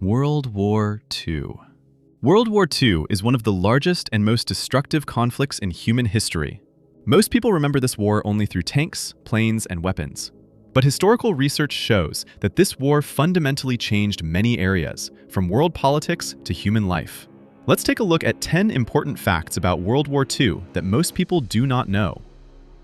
World War II. World War II is one of the largest and most destructive conflicts in human history. Most people remember this war only through tanks, planes, and weapons. But historical research shows that this war fundamentally changed many areas, from world politics to human life. Let's take a look at 10 important facts about World War II that most people do not know.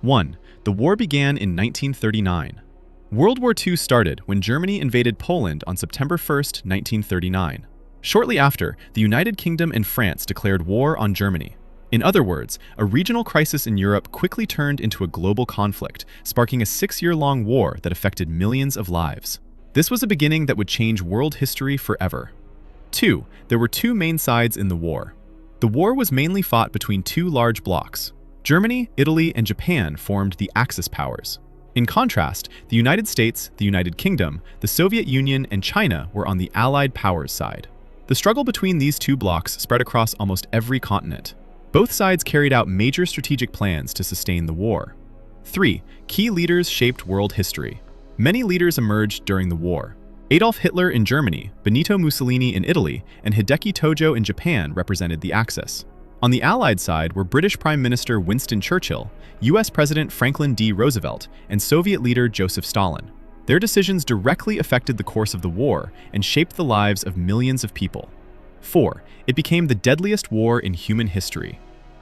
1. The war began in 1939. World War II started when Germany invaded Poland on September 1, 1939. Shortly after, the United Kingdom and France declared war on Germany. In other words, a regional crisis in Europe quickly turned into a global conflict, sparking a 6-year-long war that affected millions of lives. This was a beginning that would change world history forever. 2. There were two main sides in the war. The war was mainly fought between two large blocs. Germany, Italy, and Japan formed the Axis powers. In contrast, the United States, the United Kingdom, the Soviet Union, and China were on the Allied powers side. The struggle between these two blocs spread across almost every continent. Both sides carried out major strategic plans to sustain the war. 3. Key leaders shaped world history. Many leaders emerged during the war. Adolf Hitler in Germany, Benito Mussolini in Italy, and Hideki Tojo in Japan represented the Axis. On the Allied side were British Prime Minister Winston Churchill, US President Franklin D. Roosevelt, and Soviet leader Joseph Stalin. Their decisions directly affected the course of the war and shaped the lives of millions of people. 4. It became the deadliest war in human history.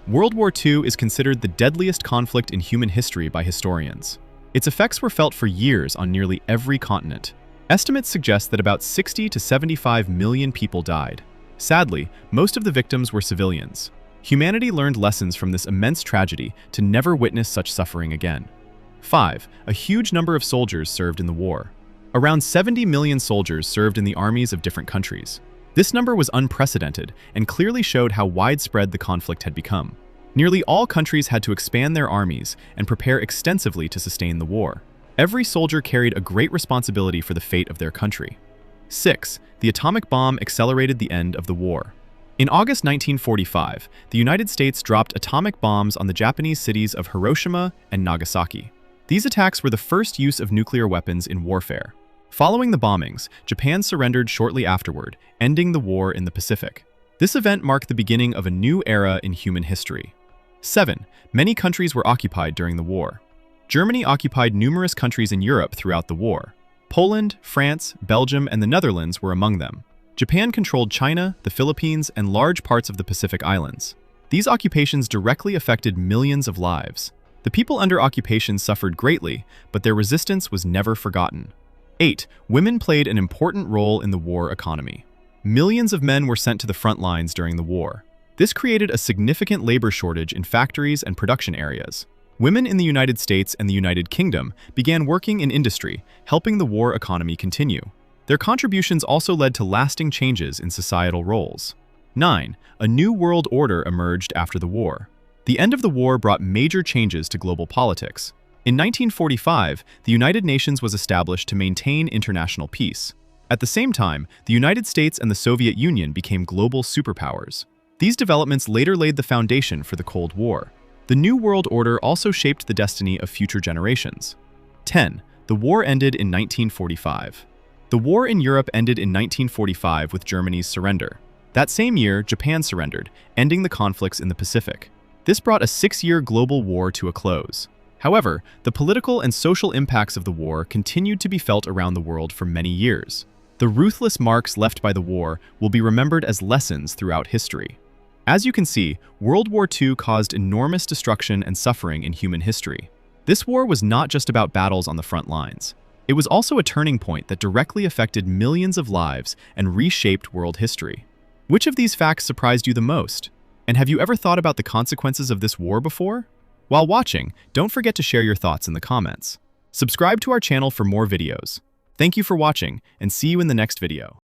World War II is considered the deadliest conflict in human history by historians. Its effects were felt for years on nearly every continent. Estimates suggest that about 60 to 75 million people died. Sadly, most of the victims were civilians. Humanity learned lessons from this immense tragedy to never witness such suffering again. 5. A huge number of soldiers served in the war. Around 70 million soldiers served in the armies of different countries. This number was unprecedented and clearly showed how widespread the conflict had become. Nearly all countries had to expand their armies and prepare extensively to sustain the war. Every soldier carried a great responsibility for the fate of their country. 6. The atomic bomb accelerated the end of the war. In August 1945, the United States dropped atomic bombs on the Japanese cities of Hiroshima and Nagasaki. These attacks were the first use of nuclear weapons in warfare. Following the bombings, Japan surrendered shortly afterward, ending the war in the Pacific. This event marked the beginning of a new era in human history. 7. Many countries were occupied during the war. Germany occupied numerous countries in Europe throughout the war. Poland, France, Belgium, and the Netherlands were among them. Japan controlled China, the Philippines, and large parts of the Pacific Islands. These occupations directly affected millions of lives. The people under occupation suffered greatly, but their resistance was never forgotten. 8. Women played an important role in the war economy. Millions of men were sent to the front lines during the war. This created a significant labor shortage in factories and production areas. Women in the United States and the United Kingdom began working in industry, helping the war economy continue. Their contributions also led to lasting changes in societal roles. 9. A new world order emerged after the war. The end of the war brought major changes to global politics. In 1945, the United Nations was established to maintain international peace. At the same time, the United States and the Soviet Union became global superpowers. These developments later laid the foundation for the Cold War. The New World Order also shaped the destiny of future generations. 10. The war ended in 1945. The war in Europe ended in 1945 with Germany's surrender. That same year, Japan surrendered, ending the conflicts in the Pacific. This brought a 6-year global war to a close. However, the political and social impacts of the war continued to be felt around the world for many years. The ruthless marks left by the war will be remembered as lessons throughout history. As you can see, World War II caused enormous destruction and suffering in human history. This war was not just about battles on the front lines. It was also a turning point that directly affected millions of lives and reshaped world history. Which of these facts surprised you the most? And have you ever thought about the consequences of this war before? While watching, don't forget to share your thoughts in the comments. Subscribe to our channel for more videos. Thank you for watching, and see you in the next video.